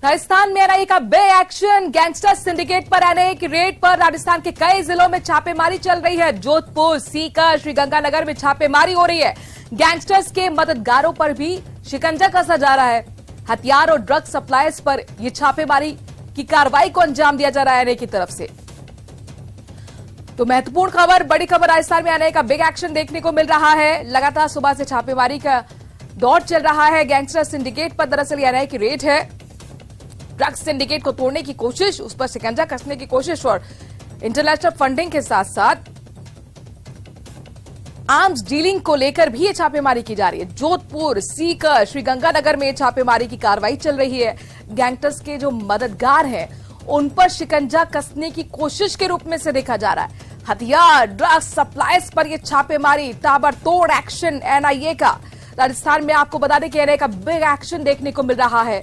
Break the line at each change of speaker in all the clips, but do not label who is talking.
राजस्थान में एनआईए का big action, gangster syndicate पर एनआईए की रेड पर राजस्थान के कई जिलों में छापेमारी चल रही है। जोधपुर, सीकर, श्रीगंगानगर में छापेमारी हो रही है। गैंगस्टर्स के मददगारों पर भी शिकंजा कसा जा रहा है। हथियार और ड्रग सप्लायर्स पर यह छापेमारी की कार्रवाई को अंजाम दिया जा रहा है एनआईए की तरफ से। तो महत्वपूर्ण खबर, बड़ी खबर, राजस्थान में एनआईए का बिग एक्शन देखने को मिल रहा है। लगातार सुबह से छापेमारी का दौर चल रहा है। गैंगस्टर सिंडिकेट पर दरअसल एनआईए की रेड है। ड्रग्स सिंडिकेट को तोड़ने की कोशिश, उस पर शिकंजा कसने की कोशिश और इंटरनेशनल फंडिंग के साथ साथ आर्म्स डीलिंग को लेकर भी ये छापेमारी की जा रही है। जोधपुर, सीकर, श्रीगंगानगर में छापेमारी की कार्रवाई चल रही है। गैंगस्टर्स के जो मददगार हैं उन पर शिकंजा कसने की कोशिश के रूप में से देखा जा रहा है। हथियार, ड्रग्स सप्लायर्स पर यह छापेमारी, ताबड़तोड़ एक्शन एनआईए का। राजस्थान में आपको बता दें कि एनआईए का बिग एक्शन देखने को मिल रहा है।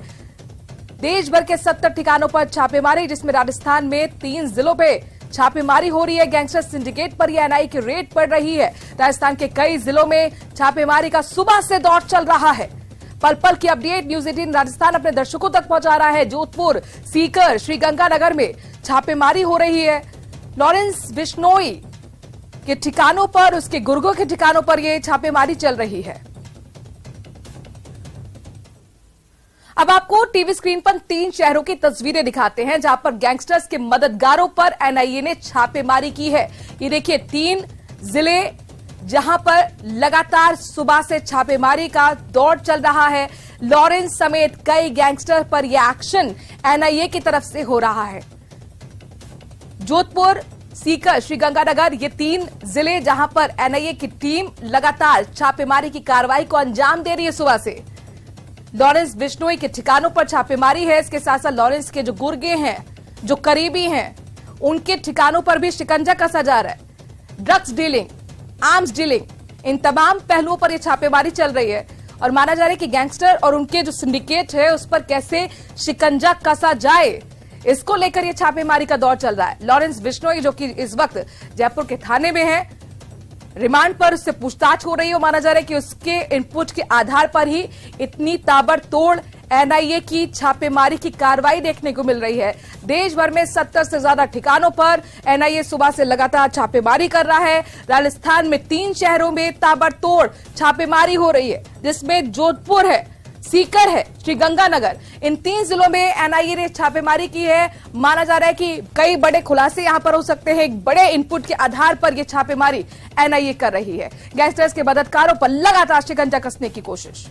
देश भर के 70 ठिकानों पर छापेमारी, जिसमें राजस्थान में 3 जिलों पे छापेमारी हो रही है। गैंगस्टर सिंडिकेट पर यह एनआईए की रेड पड़ रही है। राजस्थान के कई जिलों में छापेमारी का सुबह से दौर चल रहा है। पल पल की अपडेट न्यूज 18 राजस्थान अपने दर्शकों तक पहुंचा रहा है। जोधपुर, सीकर, श्रीगंगानगर में छापेमारी हो रही है। लॉरेंस बिश्नोई के ठिकानों पर, उसके गुर्गों के ठिकानों पर यह छापेमारी चल रही है। अब आपको टीवी स्क्रीन पर 3 शहरों की तस्वीरें दिखाते हैं जहां पर गैंगस्टर्स के मददगारों पर एनआईए ने छापेमारी की है। ये देखिए 3 जिले जहां पर लगातार सुबह से छापेमारी का दौर चल रहा है। लॉरेंस समेत कई गैंगस्टर पर यह एक्शन एनआईए की तरफ से हो रहा है। जोधपुर, सीकर, श्रीगंगानगर, ये 3 जिले जहां पर एनआईए की टीम लगातार छापेमारी की कार्रवाई को अंजाम दे रही है। सुबह से लॉरेंस बिश्नोई के ठिकानों पर छापेमारी है। इसके साथ साथ लॉरेंस के जो गुर्गे हैं, जो करीबी हैं, उनके ठिकानों पर भी शिकंजा कसा जा रहा है। ड्रग्स डीलिंग, आर्म्स डीलिंग, इन तमाम पहलुओं पर यह छापेमारी चल रही है और माना जा रहा है कि गैंगस्टर और उनके जो सिंडिकेट है उस पर कैसे शिकंजा कसा जाए, इसको लेकर यह छापेमारी का दौर चल रहा है। लॉरेंस बिश्नोई जो कि इस वक्त जयपुर के थाने में है, रिमांड पर उससे पूछताछ हो रही है। माना जा रहा है कि उसके इनपुट के आधार पर ही इतनी ताबड़तोड़ एनआईए की छापेमारी की कार्रवाई देखने को मिल रही है। देश भर में 70 से ज्यादा ठिकानों पर एनआईए सुबह से लगातार छापेमारी कर रहा है। राजस्थान में 3 शहरों में ताबड़तोड़ छापेमारी हो रही है, जिसमें जोधपुर है, सीकर है, श्रीगंगानगर, इन 3 जिलों में एनआईए ने छापेमारी की है। माना जा रहा है कि कई बड़े खुलासे यहां पर हो सकते हैं। एक बड़े इनपुट के आधार पर यह छापेमारी एनआईए कर रही है। गैंगस्टर्स के मददगारों पर लगातार शिकंजा कसने की कोशिश।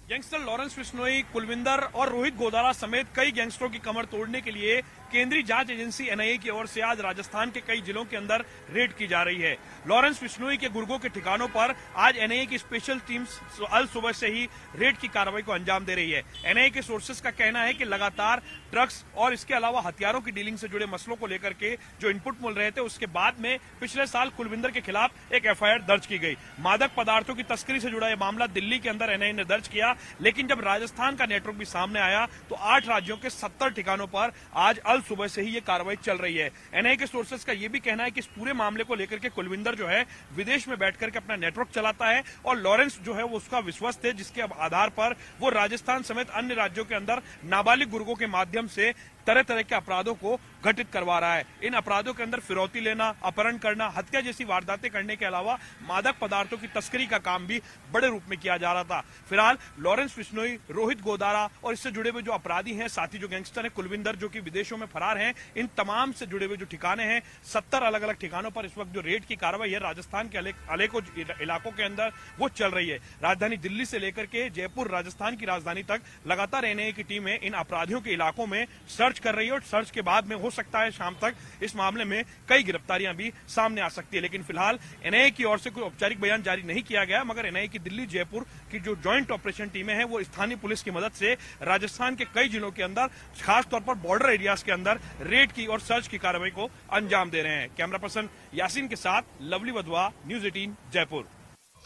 गैंगस्टर लॉरेंस बिश्नोई, कुलविंदर और रोहित गोदारा समेत कई गैंगस्टरों की कमर तोड़ने के लिए केंद्रीय जांच एजेंसी एनआईए की ओर से आज राजस्थान के कई जिलों के अंदर रेड की जा रही है। लॉरेंस बिश्नोई के गुर्गों के ठिकानों पर आज एनआईए की स्पेशल टीम अल सुबह से ही रेड की कार्रवाई को अंजाम दे रही है। एनआईए के सोर्सेस का कहना है कि लगातार ड्रग्स और इसके अलावा हथियारों की डीलिंग से जुड़े मसलों को लेकर के जो इनपुट मिल रहे थे, उसके बाद में पिछले साल कुलविंदर के खिलाफ एक एफआईआर दर्ज की गई। मादक पदार्थों की तस्करी से जुड़ा यह मामला दिल्ली के अंदर एनआईए ने दर्ज किया, लेकिन जब राजस्थान का नेटवर्क भी सामने आया तो 8 राज्यों के 70 ठिकानों पर आज अल सुबह से ही ये कार्रवाई चल रही है। एनआईए के सोर्सेस का यह भी कहना है कि इस पूरे मामले को लेकर के कुलविंदर जो है विदेश में बैठकर के अपना नेटवर्क चलाता है और लॉरेंस जो है वो उसका विश्वस्त है, जिसके आधार पर वो राजस्थान समेत अन्य राज्यों के अंदर नाबालिग गुर्गों के माध्यम से तरह तरह के अपराधों को घटित करवा रहा है। इन अपराधों के अंदर फिरौती लेना, अपहरण करना, हत्या जैसी वारदातें करने के अलावा मादक पदार्थों की तस्करी का काम भी बड़े रूप में किया जा रहा था। फिलहाल लॉरेंस बिश्नोई, रोहित गोदारा और इससे जुड़े हुए जो अपराधी हैं, साथ ही जो गैंगस्टर है कुलविंदर जो कि विदेशों में फरार हैं, इन तमाम से जुड़े हुए जो ठिकाने हैं, 70 अलग अलग ठिकानों पर इस वक्त जो रेड की कार्रवाई है राजस्थान के अनेकों इलाकों के अंदर वो चल रही है। राजधानी दिल्ली से लेकर के जयपुर, राजस्थान की राजधानी तक लगातार एनआईए की टीमें इन अपराधियों के इलाकों में सर्च कर रही है और सर्च के बाद में हो सकता है शाम तक इस मामले में कई गिरफ्तारियां भी सामने आ सकती है। लेकिन फिलहाल एनआईए की ओर से कोई औपचारिक बयान जारी नहीं किया गया, मगर एनआईए की दिल्ली, जयपुर की जो ज्वाइंट ऑपरेशन टीमें हैं वो स्थानीय पुलिस की मदद से राजस्थान के कई जिलों के अंदर, खासतौर पर बॉर्डर एरियाज के अंदर रेड की और सर्च की कार्रवाई को अंजाम दे रहे हैं। कैमरा पर्सन यासीन के साथ लवली वधवा, न्यूज 18 जयपुर।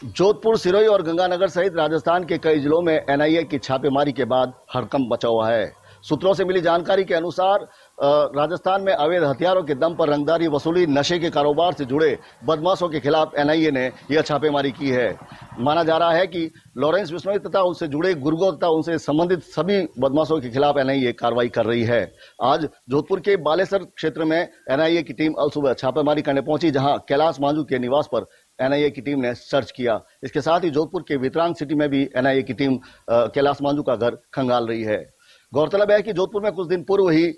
जोधपुर, सिरोही और गंगानगर सहित राजस्थान के कई जिलों में एनआईए की छापेमारी के बाद हड़कंप मचा हुआ है। सूत्रों से मिली जानकारी के अनुसार राजस्थान में अवैध हथियारों के दम पर रंगदारी वसूली, नशे के कारोबार से जुड़े बदमाशों के खिलाफ एनआईए ने यह छापेमारी की है। माना जा रहा है कि लॉरेंस बिश्नोई तथा उससे जुड़े गुर्गों तथा उनसे संबंधित सभी बदमाशों के खिलाफ एनआईए कार्रवाई कर रही है। आज जोधपुर के बालेसर क्षेत्र में एनआईए की टीम अल सुबह छापेमारी करने पहुंची, जहां कैलाश मांझू के निवास पर एनआईए की टीम ने सर्च किया। इसके साथ ही जोधपुर के वितरांग सिटी में भी एनआईए की टीम कैलाश मांझू का घर खंगाल रही है। गौरतलब है कि जोधपुर में कुछ दिन पूर्व ही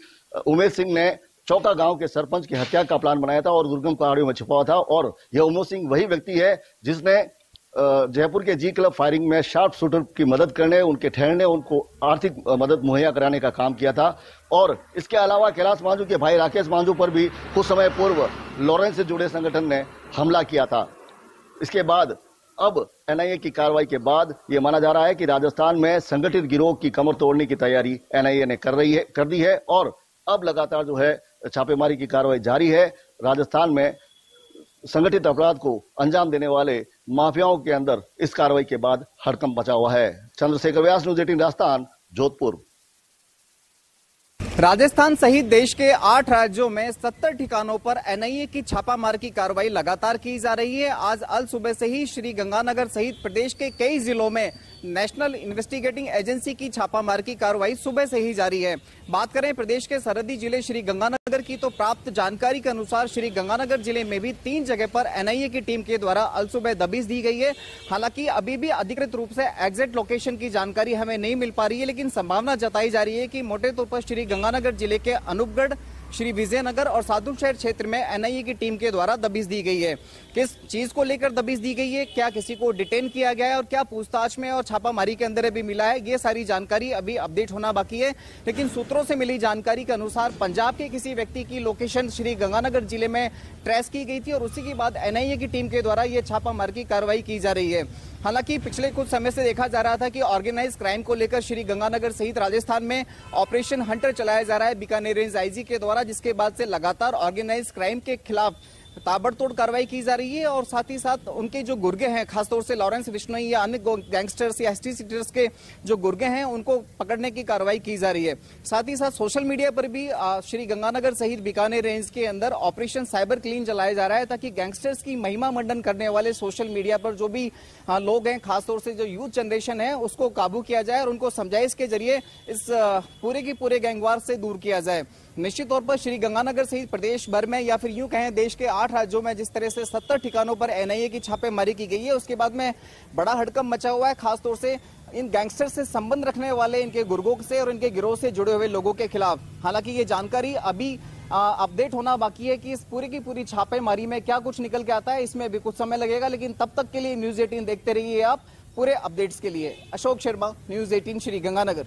उमेश सिंह ने चौका गांव के सरपंच की हत्या का प्लान बनाया था और दुर्गम पहाड़ियों में छिपा हुआ था। और यह उमेश सिंह वही व्यक्ति है जिसने जयपुर के जी क्लब फायरिंग में शार्प शूटर की मदद करने, उनके ठहरने, उनको आर्थिक मदद मुहैया कराने का काम किया था। और इसके अलावा कैलाश मांझू के भाई राकेश मांझू पर भी कुछ समय पूर्व लॉरेंस से जुड़े संगठन ने हमला किया था। इसके बाद अब एनआईए की कार्रवाई के बाद यह माना जा रहा है कि राजस्थान में संगठित गिरोह की कमर तोड़ने की तैयारी एनआईए ने कर दी है और अब लगातार जो है छापेमारी की कार्रवाई जारी है। राजस्थान में संगठित अपराध को अंजाम देने वाले माफियाओं के अंदर इस कार्रवाई के बाद हड़कंप मचा हुआ है। चंद्रशेखर व्यास, न्यूज़ 18 राजस्थान, जोधपुर।
राजस्थान सहित देश के 8 राज्यों में 70 ठिकानों पर एनआईए की छापामार की कार्रवाई लगातार की जा रही है। आज अल सुबह से ही श्री गंगानगर सहित प्रदेश के कई जिलों में नेशनल इन्वेस्टिगेटिंग एजेंसी की छापामार की कार्रवाई सुबह से ही जारी है। बात करें प्रदेश के सरहदी जिले श्री गंगानगर की, तो प्राप्त जानकारी के अनुसार श्री गंगानगर जिले में भी 3 जगह पर एनआईए की टीम के द्वारा अल सुबह दबिश दी गई है। हालांकि अभी भी अधिकृत रूप से एग्जैक्ट लोकेशन की जानकारी हमें नहीं मिल पा रही है, लेकिन संभावना जताई जा रही है कि मोटे तौर पर श्री गंगानगर जिले के अनूपगढ़, श्री विजयनगर और साधुशहर क्षेत्र में एनआईए की टीम के द्वारा दबिश दी गई है। किस चीज को लेकर दबिश दी गई है, क्या किसी को डिटेन किया गया है और क्या पूछताछ में और छापामारी के अंदर भी मिला है, ये सारी जानकारी अभी अपडेट होना बाकी है। लेकिन सूत्रों से मिली जानकारी के अनुसार पंजाब के किसी व्यक्ति की लोकेशन श्री गंगानगर जिले में ट्रेस की गई थी और उसी के बाद एनआईए की टीम के द्वारा ये छापामार की कार्रवाई की जा रही है। हालांकि पिछले कुछ समय से देखा जा रहा था कि ऑर्गेनाइज क्राइम को लेकर श्री गंगानगर सहित राजस्थान में ऑपरेशन हंटर चलाया जा रहा है बीकानेर रेंज आईजी के द्वारा, जिसके बाद से लगातार ऑर्गेनाइज क्राइम के खिलाफ ताबड़तोड़ कार्रवाई की जा रही है और साथ ही साथ उनके जो गुर्गे हैं, खासतौर से लॉरेंस बिश्नोई या अन्य गैंगस्टर्स या एसटी सीटर्स के जो गुर्गे हैं उनको पकड़ने की कार्रवाई की जा रही है। साथ ही साथ सोशल मीडिया पर भी श्री गंगानगर सहित बीकानेर रेंज के अंदर ऑपरेशन साइबर क्लीन चलाया जा रहा है, ताकि गैंगस्टर्स की महिमा मंडन करने वाले सोशल मीडिया पर जो भी लोग हैं, खासतौर से जो यूथ जनरेशन है, उसको काबू किया जाए और उनको समझाइश के जरिए इस पूरे की पूरे गैंगवार से दूर किया जाए। निश्चित तौर पर श्री गंगानगर सहित प्रदेश भर में या फिर यूं कहें देश के 8 राज्यों में जिस तरह से 70 ठिकानों पर एनआईए की छापेमारी की गई है, उसके बाद में बड़ा हड़कंप मचा हुआ है, खासतौर से इन गैंगस्टर से संबंध रखने वाले इनके गुर्गों से और इनके गिरोह से जुड़े हुए लोगों के खिलाफ। हालांकि ये जानकारी अभी अपडेट होना बाकी है कि इस पूरी की पूरी छापेमारी में क्या कुछ निकल के आता है, इसमें भी कुछ समय लगेगा। लेकिन तब तक के लिए न्यूज 18 देखते रहिए आप पूरे अपडेट्स के लिए। अशोक शर्मा, न्यूज 18 श्री गंगानगर।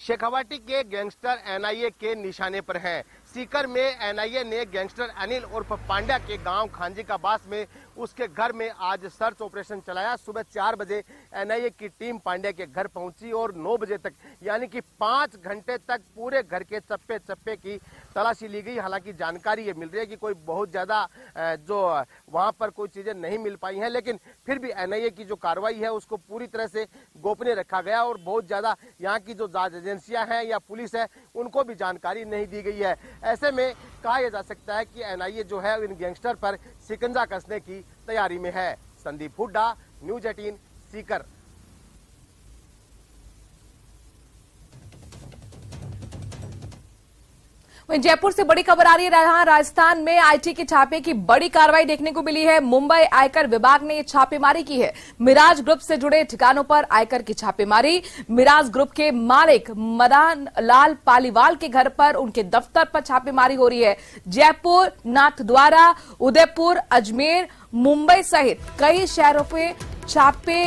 शेखावाटी के गैंगस्टर एनआईए के निशाने पर हैं। सीकर में एनआईए ने गैंगस्टर अनिल उर्फ पांड्या के गांव खांजी का बास में उसके घर में आज सर्च ऑपरेशन चलाया। सुबह 4 बजे एनआईए की टीम पांड्या के घर पहुंची और 9 बजे तक यानी कि 5 घंटे तक पूरे घर के चप्पे चप्पे की तलाशी ली गई। हालांकि जानकारी ये मिल रही है कि कोई बहुत ज्यादा जो वहां पर कोई चीजें नहीं मिल पाई हैं, लेकिन फिर भी एनआईए की जो कार्रवाई है उसको पूरी तरह से गोपनीय रखा गया और बहुत ज्यादा यहाँ की जो जांच एजेंसियां हैं या पुलिस है उनको भी जानकारी नहीं दी गई है। ऐसे में कहा जा सकता है कि एनआईए जो है इन गैंगस्टर पर शिकंजा कसने की तैयारी में है। संदीप हुड्डा, न्यूज 18 सीकर।
जयपुर से बड़ी खबर आ रही है। राजस्थान में आईटी के छापे की बड़ी कार्रवाई देखने को मिली है। मुंबई आयकर विभाग ने छापेमारी की है। मिराज ग्रुप से जुड़े ठिकानों पर आयकर की छापेमारी। मिराज ग्रुप के मालिक मदन लाल पालीवाल के घर पर, उनके दफ्तर पर छापेमारी हो रही है। जयपुर, नाथद्वारा, उदयपुर, अजमेर, मुंबई सहित कई शहरों पे छापे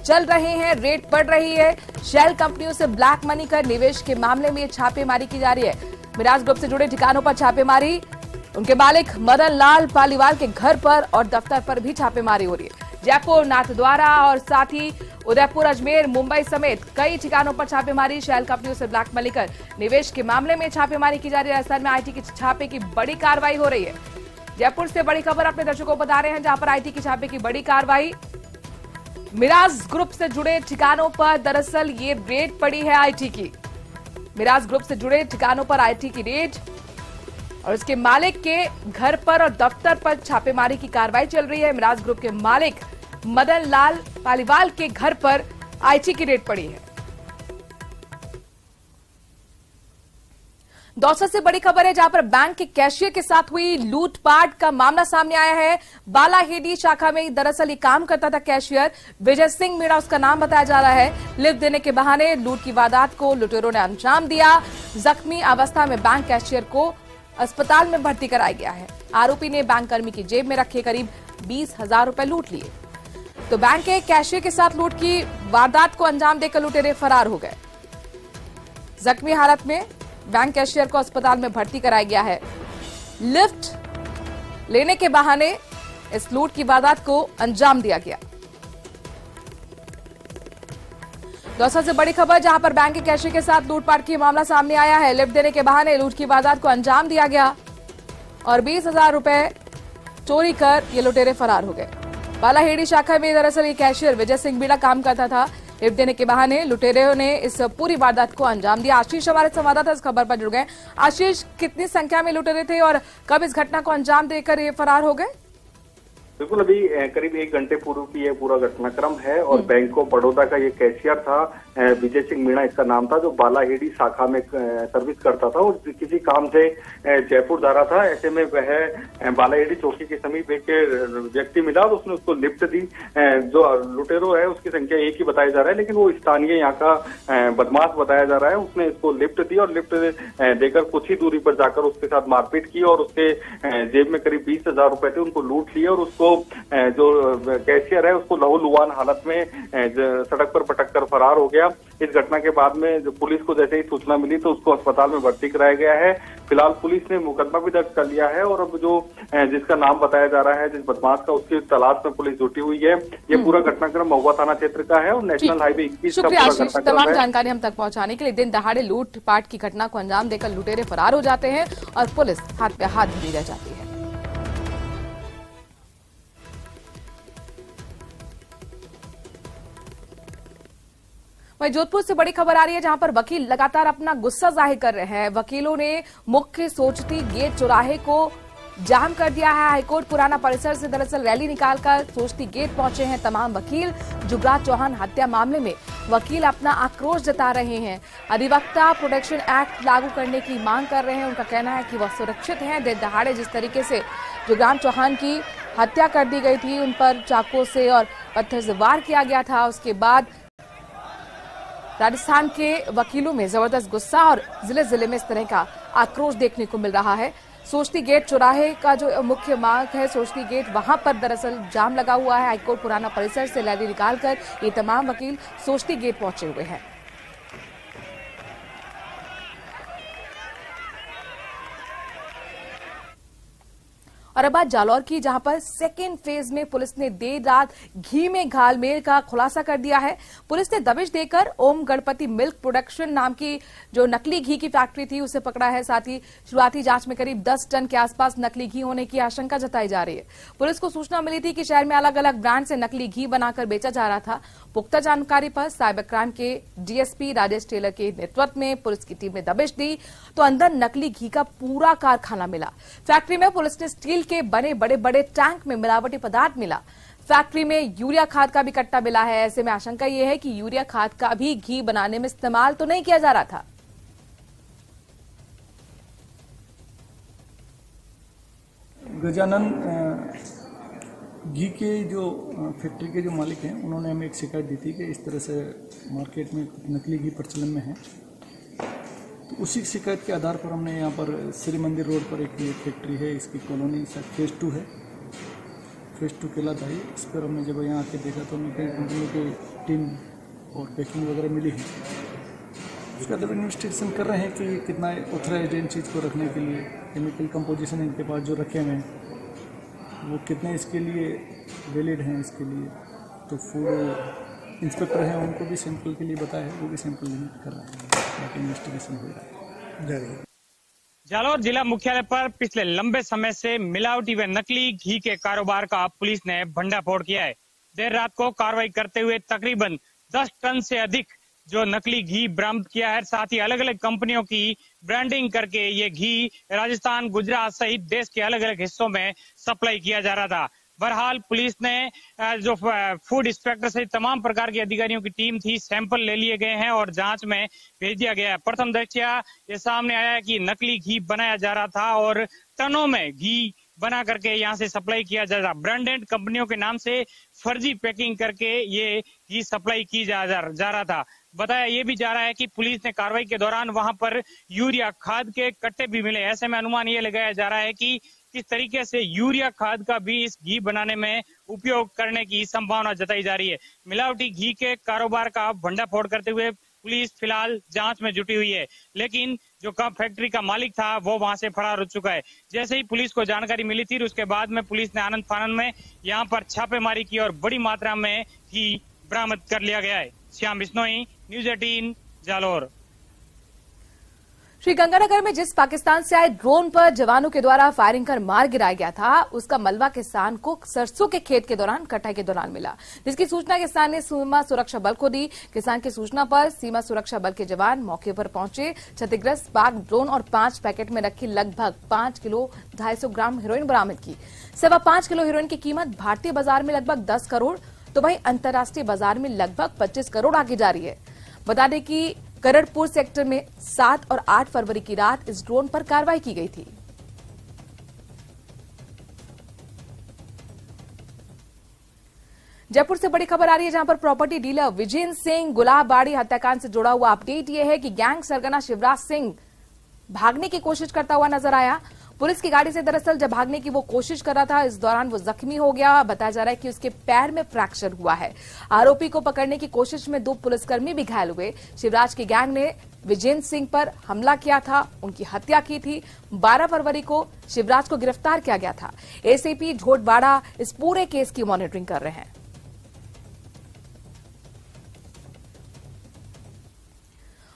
चल रहे हैं, रेड पड़ रही है। शेल कंपनियों से ब्लैक मनी कर निवेश के मामले में छापेमारी की जा रही है। मिराज ग्रुप से जुड़े ठिकानों पर छापेमारी, उनके मालिक मदन लाल पालीवाल के घर पर और दफ्तर पर भी छापेमारी हो रही है। जयपुर, नाथद्वारा और साथ ही उदयपुर, अजमेर, मुंबई समेत कई ठिकानों पर छापेमारी। शेल कंपनियों से ब्लैक मनी कर निवेश के मामले में छापेमारी की जा रही है। राजस्थान में आईटी के छापे की बड़ी कार्रवाई हो रही है। जयपुर से बड़ी खबर अपने दर्शकों को बता रहे हैं, जहां पर आईटी के छापे की बड़ी कार्रवाई। मिराज ग्रुप से जुड़े ठिकानों पर दरअसल ये रेड पड़ी है आईटी की। मिराज ग्रुप से जुड़े ठिकानों पर आईटी की रेड और उसके मालिक के घर पर और दफ्तर पर छापेमारी की कार्रवाई चल रही है। मिराज ग्रुप के मालिक मदन लाल पालीवाल के घर पर आईटी की रेड पड़ी है। दौसा से बड़ी खबर है, जहां पर बैंक के कैशियर के साथ हुई लूटपाट का मामला सामने आया है। बालाहेडी शाखा में दरअसल ये काम करता था कैशियर विजय सिंह मीणा, उसका नाम बताया जा रहा है। लिफ्ट देने के बहाने लूट की वारदात को लुटेरों ने अंजाम दिया। जख्मी अवस्था में बैंक कैशियर को अस्पताल में भर्ती कराया गया है। आरोपी ने बैंक कर्मी की जेब में रखे करीब 20,000 रुपए लूट लिए। तो बैंक के कैशियर के साथ लूट की वारदात को अंजाम देकर लुटेरे फरार हो गए। जख्मी हालत में बैंक कैशियर को अस्पताल में भर्ती कराया गया है। लिफ्ट लेने के बहाने इस लूट की वारदात को अंजाम दिया गया। दौसा से बड़ी खबर, जहां पर बैंक के कैशियर के साथ लूटपाट की मामला सामने आया है। लिफ्ट देने के बहाने लूट की वारदात को अंजाम दिया गया और 20,000 रुपए चोरी कर ये लुटेरे फरार हो गए। बालाहेडी शाखा में दरअसल ये कैशियर विजय सिंह मीणा काम करता था। लिफ्ट देने के बहाने लुटेरों ने इस पूरी वारदात को अंजाम दिया। आशीष हमारे संवाददाता इस खबर पर जुड़ गए। आशीष, कितनी संख्या में लुटेरे थे और कब इस घटना को अंजाम देकर ये फरार हो गए?
बिल्कुल, अभी करीब 1 घंटे पूर्व की ये पूरा घटनाक्रम है और बैंक ऑफ बड़ौदा का ये कैशियर था विजय सिंह मीणा इसका नाम था, जो बालाहेडी शाखा में सर्विस करता था और किसी काम से जयपुर जा रहा था। ऐसे में वह बालाहेडी चौकी के समीप एक व्यक्ति मिला और उसने उसको लिफ्ट दी। जो लुटेरो है उसकी संख्या एक ही बताया जा रहा है, लेकिन वो स्थानीय यहाँ का बदमाश बताया जा रहा है। उसने इसको लिफ्ट दी और लिफ्ट देकर कुछ ही दूरी पर जाकर उसके साथ मारपीट की और उसके जेब में करीब 20,000 रुपए थे, उनको लूट लिए और उसको जो कैशियर है उसको लहूलुहान हालत में सड़क पर पटक कर फरार हो गया। इस घटना के बाद में जो पुलिस को जैसे ही सूचना मिली तो उसको अस्पताल में भर्ती कराया गया है। फिलहाल पुलिस ने मुकदमा भी दर्ज कर लिया है और अब जो जिसका नाम बताया जा रहा है जिस बदमाश का, उसकी तलाश में पुलिस जुटी हुई है। ये पूरा घटनाक्रम महुआ थाना क्षेत्र का है और नेशनल हाईवे 21 का पूरा घटनाक्रम
तमाम जानकारी हम तक पहुंचाने के लिए। दिन दहाड़े लूटपाट की घटना को अंजाम देकर लुटेरे फरार हो जाते हैं और पुलिस हाथ पे हाथ धरी रह जाती है। वहीं जोधपुर से बड़ी खबर आ रही है, जहां पर वकील लगातार अपना गुस्सा जाहिर कर रहे हैं। वकीलों ने मुख्य सोचती गेट चौराहे को जाम कर दिया है। हाईकोर्ट पुराना परिसर से दरअसल रैली निकालकर सोचती गेट पहुंचे हैं तमाम वकील। जुगराज चौहान हत्या मामले में वकील अपना आक्रोश जता रहे हैं। अधिवक्ता प्रोटेक्शन एक्ट लागू करने की मांग कर रहे हैं। उनका कहना है कि वह सुरक्षित हैं। देर दहाड़े जिस तरीके से जुगराज चौहान की हत्या कर दी गई थी, उन पर चाकू से और पत्थर से वार किया गया था, उसके बाद राजस्थान के वकीलों में जबरदस्त गुस्सा और जिले जिले में इस तरह का आक्रोश देखने को मिल रहा है। सोचती गेट चौराहे का जो मुख्य मार्ग है सोचती गेट, वहां पर दरअसल जाम लगा हुआ है। हाईकोर्ट पुराना परिसर से रैली निकालकर ये तमाम वकील सोचती गेट पहुंचे हुए हैं। और अब बात जालौर की, जहां पर सेकेंड फेज में पुलिस ने देर रात घी में घालमेल का खुलासा कर दिया है। पुलिस ने दबिश देकर ओम गणपति मिल्क प्रोडक्शन नाम की जो नकली घी की फैक्ट्री थी उसे पकड़ा है। साथ ही शुरुआती जांच में करीब 10 टन के आसपास नकली घी होने की आशंका जताई जा रही है। पुलिस को सूचना मिली थी कि शहर में अलग अलग ब्रांड से नकली घी बनाकर बेचा जा रहा था। पुख्ता जानकारी पर साइबर क्राइम के डीएसपी राजेश टेलर के नेतृत्व में पुलिस की टीम ने दबिश दी तो अंदर नकली घी का पूरा कारखाना मिला। फैक्ट्री में पुलिस ने स्टील के बने बड़े बड़े टैंक में मिलावटी पदार्थ मिला। फैक्ट्री में यूरिया खाद का भी कट्टा मिला है। ऐसे में आशंका यह है कि यूरिया खाद का भी घी बनाने में इस्तेमाल तो नहीं किया जा रहा था।
गजानन घी के जो फैक्ट्री के जो मालिक हैं उन्होंने हमें एक शिकायत दी थी कि इस तरह से मार्केट में नकली घी प्रचलन में है। तो उसी शिकायत के आधार पर हमने यहाँ पर श्री मंदिर रोड पर एक फैक्ट्री है, इसकी कॉलोनी शायद फेज 2 है, फेज 2 कहलाता है। इस पर हमने जब यहाँ आके देखा तो हमें कई कंपनी के टीम और पैकिंग वगैरह मिली है। उसका तब इन्वेस्टिगेशन कर रहे हैं कि कितना ऑथराइज्ड इन चीज़ को रखने के लिए, केमिकल कंपोजिशन इनके पास जो रखे हुए हैं वो कितने इसके लिए वैलिड हैं इसके लिए। तो फूड इंस्पेक्टर हैं उनको भी सैंपल के लिए बताया है, वो भी सैंपल कर रहे हैं, बाकी इन्वेस्टिगेशन हो रहा है।
जालौर जिला मुख्यालय पर पिछले लंबे समय से मिलावटी व नकली घी के कारोबार का पुलिस ने भंडाफोड़ किया है। देर रात को कार्रवाई करते हुए तकरीबन 10 टन से अधिक जो नकली घी बरामद किया है। साथ ही अलग अलग कंपनियों की ब्रांडिंग करके ये घी राजस्थान, गुजरात सहित देश के अलग अलग हिस्सों में सप्लाई किया जा रहा था। बहरहाल पुलिस ने जो फूड इंस्पेक्टर सहित तमाम प्रकार के अधिकारियों की टीम थी, सैंपल ले लिए गए हैं और जांच में भेज दिया गया है। प्रथम दृष्टया ये सामने आया कि नकली घी बनाया जा रहा था और टनों में घी बना करके यहाँ से सप्लाई किया जा रहा। ब्रांडेड कंपनियों के नाम से फर्जी पैकिंग करके ये घी सप्लाई की जा रहा था। बताया ये भी जा रहा है कि पुलिस ने कार्रवाई के दौरान वहां पर यूरिया खाद के कट्टे भी मिले। ऐसे में अनुमान ये लगाया जा रहा है कि किस तरीके से यूरिया खाद का भी इस घी बनाने में उपयोग करने की संभावना जताई जा रही है। मिलावटी घी के कारोबार का भंडाफोड़ करते हुए पुलिस फिलहाल जांच में जुटी हुई है, लेकिन जो फैक्ट्री का मालिक था वो वहां से फरार हो चुका है। जैसे ही पुलिस को जानकारी मिली थी उसके बाद में पुलिस ने आनंद फानन में यहाँ पर छापेमारी की और बड़ी मात्रा में घी बरामद कर लिया गया है। श्याम बिश्नोई, न्यूज 18, जालोर।
श्रीगंगानगर में जिस पाकिस्तान से आए ड्रोन पर जवानों के द्वारा फायरिंग कर मार गिराया गया था, उसका मलबा किसान को सरसों के खेत के दौरान कटाई के दौरान मिला, जिसकी सूचना किसान ने सीमा सुरक्षा बल को दी। किसान की सूचना पर सीमा सुरक्षा बल के जवान मौके पर पहुंचे। क्षतिग्रस्त बाघ ड्रोन और 5 पैकेट में रखी लगभग 5 किलो 250 ग्राम हेरोइन बरामद की। 5.25 किलो हेरोइन की कीमत भारतीय बाजार में लगभग 10 करोड़ तो वहीं अंतर्राष्ट्रीय बाजार में लगभग 25 करोड़ आगे जा रही है। बता दें कि करड़पुर सेक्टर में 7 और 8 फरवरी की रात इस ड्रोन पर कार्रवाई की गई थी। जयपुर से बड़ी खबर आ रही है, जहां पर प्रॉपर्टी डीलर विजेंद्र सिंह गुलाबबाड़ी हत्याकांड से जुड़ा हुआ अपडेट यह है कि गैंग सरगना शिवराज सिंह भागने की कोशिश करता हुआ नजर आया। पुलिस की गाड़ी से दरअसल जब भागने की वो कोशिश कर रहा था, इस दौरान वो जख्मी हो गया। बताया जा रहा है कि उसके पैर में फ्रैक्चर हुआ है। आरोपी को पकड़ने की कोशिश में 2 पुलिसकर्मी भी घायल हुए। शिवराज की गैंग ने विजेंद्र सिंह पर हमला किया था, उनकी हत्या की थी। 12 फरवरी को शिवराज को गिरफ्तार किया गया था। एसीपी ढोटवाड़ा इस पूरे केस की मॉनिटरिंग कर रहे हैं।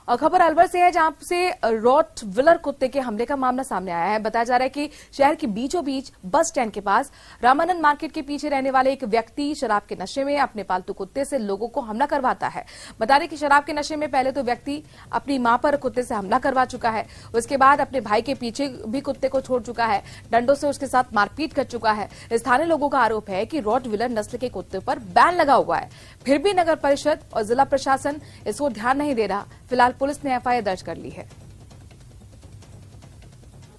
और खबर अलवर से है, जहां से रॉटविलर कुत्ते के हमले का मामला सामने आया है। बताया जा रहा है कि शहर के बीचों बीच बस स्टैंड के पास रामानंद मार्केट के पीछे रहने वाले एक व्यक्ति शराब के नशे में अपने पालतू कुत्ते से लोगों को हमला करवाता है। बता दें कि शराब के नशे में पहले तो व्यक्ति अपनी मां पर कुत्ते से हमला करवा चुका है, उसके बाद अपने भाई के पीछे भी कुत्ते को छोड़ चुका है, डंडों से उसके साथ मारपीट कर चुका है। स्थानीय लोगों का आरोप है कि रॉटविलर नस्ल के कुत्ते पर बैन लगा हुआ है, फिर भी नगर परिषद और जिला प्रशासन इसको ध्यान नहीं दे रहा। फिलहाल पुलिस ने एफआईआर दर्ज कर ली है।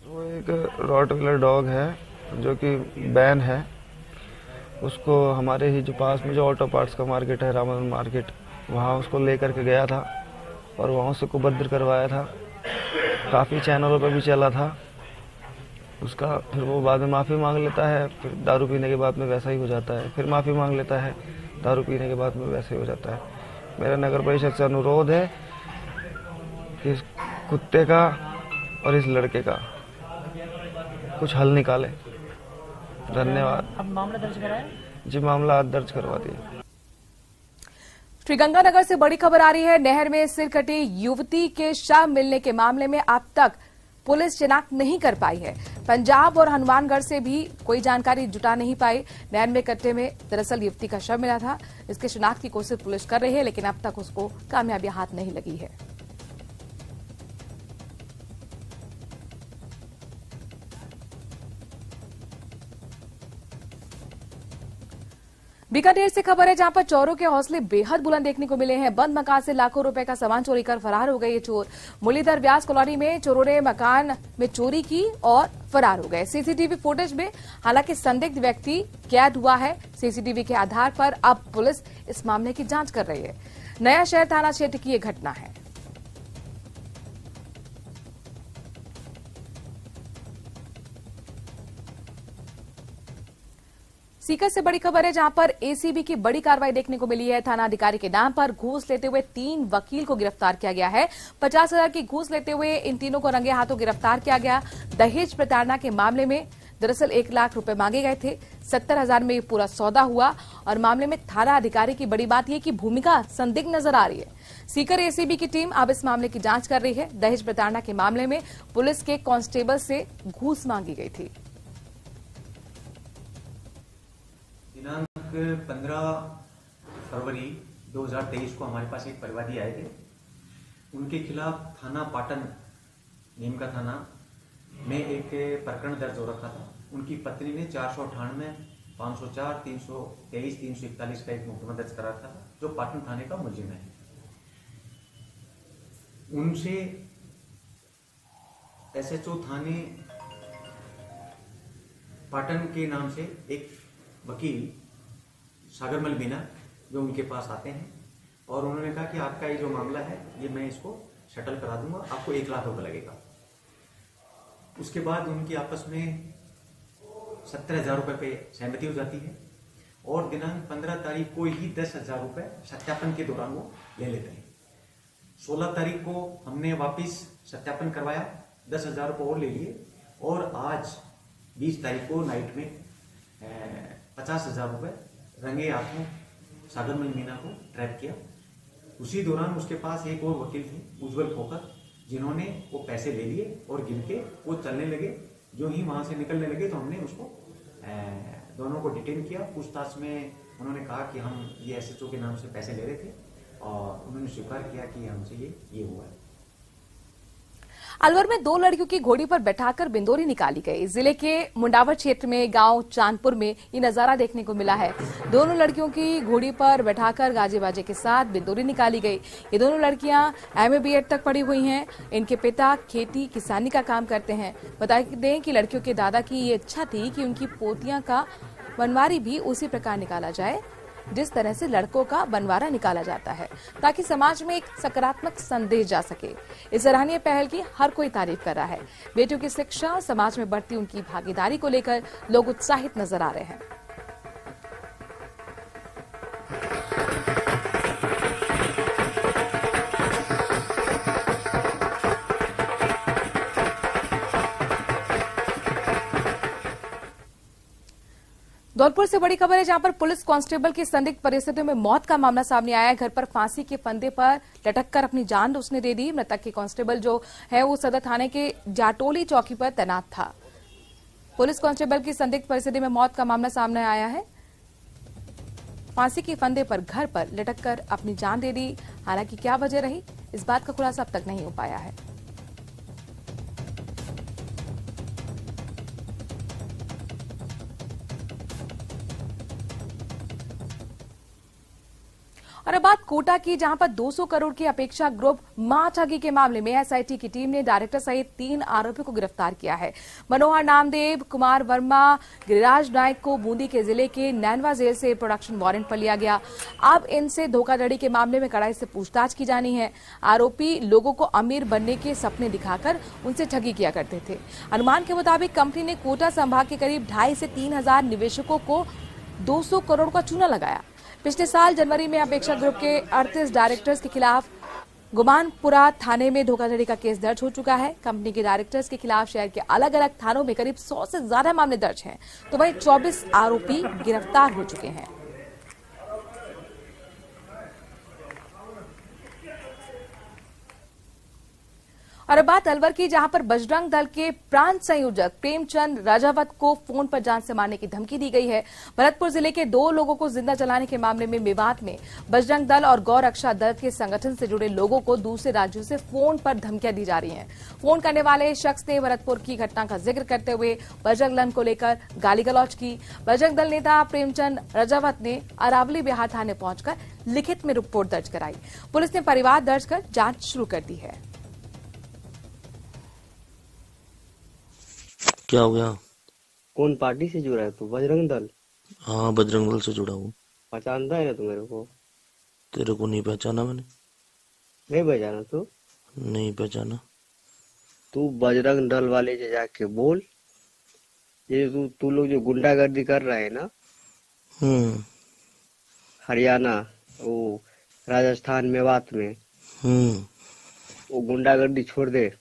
वो एक रॉटविलर डॉग है जो कि बैन है। उसको हमारे ही जो पास में जो ऑटो पार्ट्स का मार्केट है, रामानंद मार्केट, वहाँ उसको लेकर के गया था और वहाँ से उपद्रव करवाया था। काफ़ी चैनलों पर भी चला था उसका। फिर वो बाद में माफ़ी मांग लेता है, फिर दारू पीने के बाद में वैसा ही हो जाता है। फिर माफ़ी मांग लेता है, दारू पीने के बाद में वैसे ही हो जाता है। मेरा नगर परिषद से अनुरोध है कि इस कुत्ते का और इस लड़के का कुछ हल निकाले। धन्यवाद।
अब मामला दर्ज कराया?
जी, मामला आज दर्ज करवा दिया।
श्रीगंगानगर से बड़ी खबर आ रही है। नहर में सिर कटी युवती के शव मिलने के मामले में अब तक पुलिस शिनाख्त नहीं कर पाई है। पंजाब और हनुमानगढ़ से भी कोई जानकारी जुटा नहीं पाई। नहर में कट्टे में दरअसल युवती का शव मिला था। इसके शिनाख्त की कोशिश पुलिस कर रही है, लेकिन अब तक उसको कामयाबी हाथ नहीं लगी है। बीकानेर से खबर है, जहां पर चोरों के हौसले बेहद बुलंद देखने को मिले हैं। बंद मकान से लाखों रुपए का सामान चोरी कर फरार हो गए ये चोर। मुरलीधर व्यास कॉलोनी में चोरों ने मकान में चोरी की और फरार हो गए। सीसीटीवी फुटेज में हालांकि संदिग्ध व्यक्ति कैद हुआ है। सीसीटीवी के आधार पर अब पुलिस इस मामले की जांच कर रही है। नया शहर थाना क्षेत्र की यह घटना है। सीकर से बड़ी खबर है, जहां पर एसीबी की बड़ी कार्रवाई देखने को मिली है। थाना अधिकारी के नाम पर घूस लेते हुए 3 वकील को गिरफ्तार किया गया है। 50,000 की घूस लेते हुए इन तीनों को रंगे हाथों गिरफ्तार किया गया। दहेज प्रताड़ना के मामले में दरअसल 1 लाख रुपए मांगे गए थे। 70,000 में ये पूरा सौदा हुआ और मामले में थाना अधिकारी की बड़ी बात यह कि भूमिका संदिग्ध नजर आ रही है। सीकर एसीबी की टीम अब इस मामले की जांच कर रही है। दहेज प्रताड़ना के मामले में पुलिस के कांस्टेबल से घूस मांगी गई थी।
दिनांक 15 फरवरी 2023 को हमारे पास एक परिवादी आए थे उनके खिलाफ थाना पाटन, नीम का थाना में एक प्रकरण दर्ज हो रखा था। उनकी पत्नी ने 498, 504, 323, 341 का एक मुकदमा दर्ज करा था, जो पाटन थाने का मुलजिम है। उनसे SHO थाने पाटन के नाम से एक वकील सागरमल मीना जो उनके पास आते हैं और उन्होंने कहा कि आपका ये जो मामला है ये मैं इसको सेटल करा दूंगा, आपको 1 लाख रुपए लगेगा। उसके बाद उनकी आपस में 17,000 रुपए पे सहमति हो जाती है और दिनांक 15 तारीख को ही 10,000 रुपए सत्यापन के दौरान वो ले लेते हैं। 16 तारीख को हमने वापिस सत्यापन करवाया, 10,000 रुपए और ले लिए और आज 20 तारीख को नाइट में 50,000 रुपए रंगे हाथों सागरमल मीना को ट्रैप किया। उसी दौरान उसके पास एक और वकील थे, उज्जवल खोकर, जिन्होंने वो पैसे ले लिए और गिन के वो चलने लगे। जो ही वहां से निकलने लगे तो हमने उसको दोनों को डिटेन किया। पूछताछ में उन्होंने कहा कि हम ये SHO के नाम से पैसे ले रहे थे और उन्होंने स्वीकार किया कि हमसे ये हुआ है।
अलवर में 2 लड़कियों की घोड़ी पर बैठाकर बिंदोरी निकाली गई। जिले के मुंडावर क्षेत्र में गांव चांदपुर में ये नजारा देखने को मिला है। दोनों लड़कियों की घोड़ी पर बैठाकर गाजे बाजे के साथ बिंदोरी निकाली गई। ये दोनों लड़कियां MA BEd तक पढ़ी हुई हैं। इनके पिता खेती किसानी का काम करते हैं। बता दें कि लड़कियों के दादा की ये इच्छा थी कि उनकी पोतियां का बनवारी भी उसी प्रकार निकाला जाए जिस तरह से लड़कों का बनवारा निकाला जाता है, ताकि समाज में एक सकारात्मक संदेश जा सके। इस सराहनीय पहल की हर कोई तारीफ कर रहा है। बेटियों की शिक्षा और समाज में बढ़ती उनकी भागीदारी को लेकर लोग उत्साहित नजर आ रहे हैं। धौलपुर से बड़ी खबर है, जहां पर पुलिस कांस्टेबल की संदिग्ध परिस्थितियों में मौत का मामला सामने आया है। घर पर फांसी के फंदे पर लटककर अपनी जान उसने दे दी। मृतक के कांस्टेबल जो है वो सदर थाने के जाटोली चौकी पर तैनात था। पुलिस कांस्टेबल की संदिग्ध परिस्थिति में मौत का मामला सामने आया है। फांसी के फंदे पर घर पर लटककर अपनी जान दे दी। हालांकि क्या वजह रही, इस बात का खुलासा अब तक नहीं हो पाया है। और अब बात कोटा की, जहां पर 200 करोड़ की अपेक्षा ग्रुप मां ठगी के मामले में SIT की टीम ने डायरेक्टर सहित 3 आरोपियों को गिरफ्तार किया है। मनोहर नामदेव, कुमार वर्मा, गिरिराज नायक को बूंदी के जिले के नैनवा जेल से प्रोडक्शन वारंट पर लिया गया। अब इनसे धोखाधड़ी के मामले में कड़ाई से पूछताछ की जानी है। आरोपी लोगों को अमीर बनने के सपने दिखाकर उनसे ठगी किया करते थे। अनुमान के मुताबिक कंपनी ने कोटा संभाग के करीब 2,500 से 3,000 निवेशकों को 200 करोड़ का चूना लगाया। पिछले साल जनवरी में अपेक्षा ग्रुप के 38 डायरेक्टर्स के खिलाफ गुमानपुरा थाने में धोखाधड़ी का केस दर्ज हो चुका है। कंपनी के डायरेक्टर्स के खिलाफ शहर के अलग अलग थानों में करीब 100 से ज्यादा मामले दर्ज हैं, तो वहीं 24 आरोपी गिरफ्तार हो चुके हैं। और अब बात अलवर की, जहां पर बजरंग दल के प्रांत संयोजक प्रेमचंद राजावत को फोन पर जान से मारने की धमकी दी गई है। भरतपुर जिले के 2 लोगों को जिंदा जलाने के मामले में मेवात में बजरंग दल और गौ रक्षा दल के संगठन से जुड़े लोगों को दूसरे राज्यों से फोन पर धमकियां दी जा रही हैं। फोन करने वाले शख्स ने भरतपुर की घटना का जिक्र करते हुए बजरंग दल को लेकर गाली गलौज की। बजरंग दल नेता प्रेमचंद राजावत ने अरावली बिहार थाने पहुंचकर लिखित में रिपोर्ट दर्ज कराई। पुलिस ने परिवार दर्ज कर जांच शुरू कर दी है।
क्या हो गया?
कौन पार्टी से जुड़ा है तू? बजरंग दल?
हाँ, बजरंग दल से जुड़ा हूँ।
पहचानता है ना तू मेरे को?
तेरे को नहीं पहचाना मैंने।
नहीं पहचाना तू?
नहीं पहचाना।
तू बजरंग दल वाले से जाके बोल, ये तू लोग जो गुंडागर्दी कर रहा है ना, हरियाणा, वो राजस्थान, मेवात में, वो गुंडागर्दी छोड़ दे।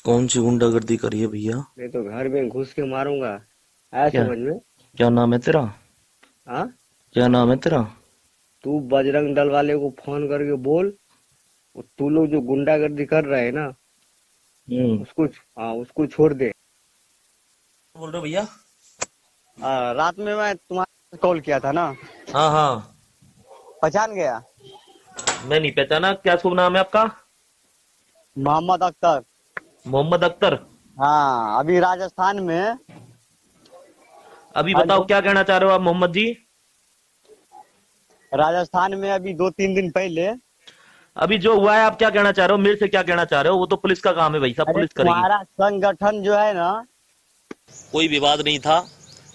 कौन सी गुंडागर्दी करी है भैया?
मैं तो घर में घुस के मारूंगा। आया समझ में?
क्या नाम है तेरा?
हाँ,
क्या नाम है तेरा?
तू बजरंग दल वाले को फोन करके बोल, तू लोग जो गुंडागर्दी कर रहे है ना, उसको छोड़ दे।
बोल रहे भैया?
रात में मैं तुम्हारा कॉल किया था ना।
हाँ हाँ,
पहचान गया?
मैं नहीं पहचाना। क्या शुभ नाम है आपका?
मोहम्मद अख्तर।
मोहम्मद अख्तर।
हाँ, अभी राजस्थान में।
अभी बताओ क्या कहना चाह रहे हो आप मोहम्मद जी?
राजस्थान में अभी 2-3 दिन पहले
अभी जो हुआ है, आप क्या कहना चाह रहे हो? मेरे से क्या कहना चाह रहे हो? वो तो पुलिस का काम है भाई साहब, पुलिस करेगी।
हमारा संगठन जो है ना,
कोई विवाद नहीं था।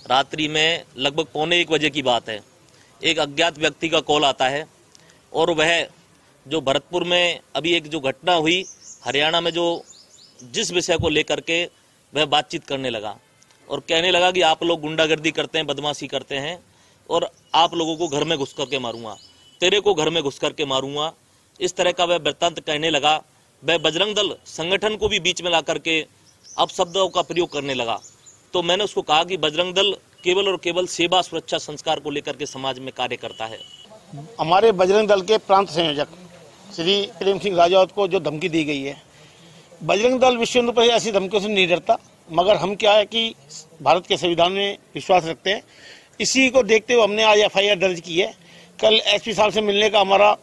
रात्रि में लगभग 1:15 बजे की बात है, एक अज्ञात व्यक्ति का कॉल आता है और वह जो भरतपुर में अभी एक जो घटना हुई हरियाणा में, जो जिस विषय को लेकर के वह बातचीत करने लगा और कहने लगा कि आप लोग गुंडागर्दी करते हैं, बदमाशी करते हैं और आप लोगों को घर में घुस करके मारूंगा, तेरे को घर में घुस करके मारूंगा, इस तरह का वह वृत्तांत कहने लगा। वह बजरंग दल संगठन को भी बीच में ला करके अपशब्दों का प्रयोग करने लगा। तो मैंने उसको कहा कि बजरंग दल केवल और केवल सेवा, सुरक्षा, संस्कार को लेकर के समाज में कार्य करता है।
हमारे बजरंग दल के प्रांत संयोजक श्री प्रेम सिंह राजावत को जो धमकी दी गई है, बजरंग दल विश्व हिंदू परिषद ऐसी धमकियों से नहीं डरता, मगर हम क्या है कि भारत के संविधान में विश्वास रखते हैं। इसी को देखते हुए हमने आज FIR दर्ज की है। कल एसपी साहब से मिलने का हमारा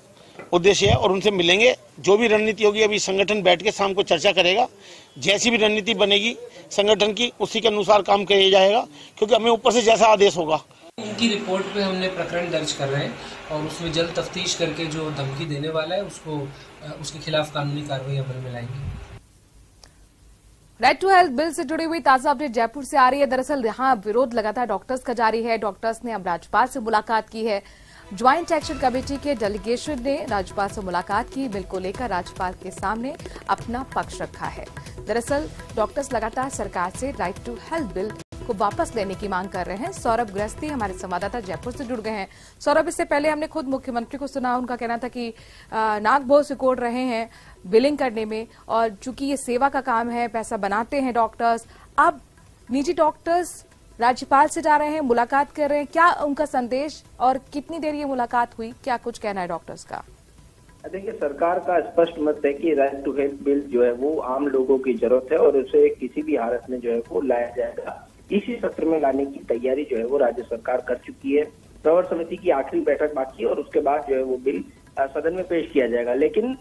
उद्देश्य है और उनसे मिलेंगे। जो भी रणनीति होगी अभी संगठन बैठ के शाम को चर्चा करेगा। जैसी भी रणनीति बनेगी संगठन की, उसी के अनुसार काम किया जाएगा, क्योंकि हमें ऊपर से जैसा आदेश होगा।
उनकी रिपोर्ट पे हमने प्रकरण दर्ज कर रहे हैं और उसमें जल्द तफ्तीश करके जो धमकी देने वाला है उसके खिलाफ कानूनी कार्रवाई अमल में लाएंगे।
राइट टू हेल्थ बिल से जुड़ी हुई ताजा अपडेट जयपुर से आ रही है। दरअसल यहां विरोध लगातार डॉक्टर्स का जारी है। डॉक्टर्स ने अब राज्यपाल से मुलाकात की है। ज्वाइंट एक्शन कमेटी के डेलीगेशन ने राज्यपाल से मुलाकात की। बिल को लेकर राज्यपाल के सामने अपना पक्ष रखा है। दरअसल डॉक्टर्स लगातार सरकार से राइट टू हेल्थ बिल को वापस लेने की मांग कर रहे हैं। सौरभ गृहस्थी हमारे संवाददाता जयपुर से जुड़ गए हैं। सौरभ, इससे पहले हमने खुद मुख्यमंत्री को सुना, उनका कहना था कि नाक बहुत सिकोड़ रहे हैं बिलिंग करने में, और चूंकि ये सेवा का काम है, पैसा बनाते हैं डॉक्टर्स। अब निजी डॉक्टर्स राज्यपाल से जा रहे हैं, मुलाकात कर रहे हैं। क्या उनका संदेश और कितनी देर ये मुलाकात हुई, क्या कुछ कहना है डॉक्टर्स का?
देखिए, सरकार का स्पष्ट मत है कि राइट टू हेल्थ बिल जो है वो आम लोगों की जरूरत है और उसे किसी भी हालत में जो है वो लाया जाएगा। इसी सत्र में लाने की तैयारी जो है वो राज्य सरकार कर चुकी है। प्रवर समिति की आखिरी बैठक बाकी है और उसके बाद जो है वो बिल सदन में पेश किया जाएगा। लेकिन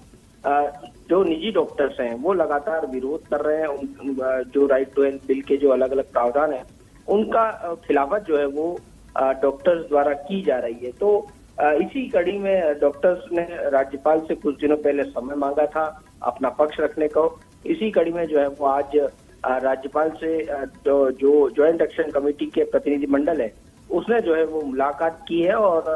जो निजी डॉक्टर्स हैं वो लगातार विरोध कर रहे हैं। जो राइट टू हेल्थ बिल के जो अलग अलग प्रावधान है उनका खिलाफत जो है वो डॉक्टर्स द्वारा की जा रही है। तो इसी कड़ी में डॉक्टर्स ने राज्यपाल से कुछ दिनों पहले समय मांगा था अपना पक्ष रखने को। इसी कड़ी में जो है वो आज राज्यपाल से जो ज्वाइंट एक्शन कमेटी के प्रतिनिधि मंडल है उसने जो है वो मुलाकात की है और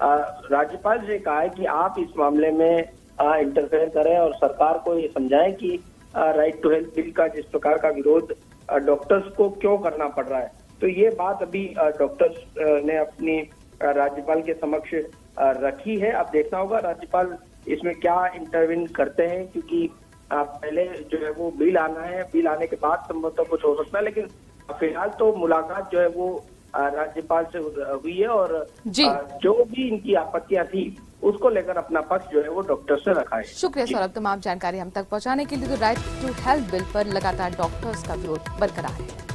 राज्यपाल से कहा है कि आप इस मामले में इंटरफेयर करें और सरकार को ये समझाएं कि राइट टू हेल्थ बिल का जिस प्रकार का विरोध डॉक्टर्स को क्यों करना पड़ रहा है। तो ये बात अभी डॉक्टर्स ने अपनी राज्यपाल के समक्ष रखी है। अब देखना होगा राज्यपाल इसमें क्या इंटरवीन करते हैं, क्योंकि पहले जो है वो बिल आना है, बिल आने के बाद संभवतः कुछ हो सकता है। लेकिन फिलहाल तो मुलाकात जो है वो राज्यपाल से हुई है और जो भी इनकी आपत्तियां थी उसको लेकर अपना पक्ष जो है वो डॉक्टर से रखा है।
शुक्रिया सौरभ, तमाम जानकारी हम तक पहुंचाने के लिए। तो राइट टू हेल्थ बिल पर लगातार डॉक्टर्स का विरोध बरकरार है।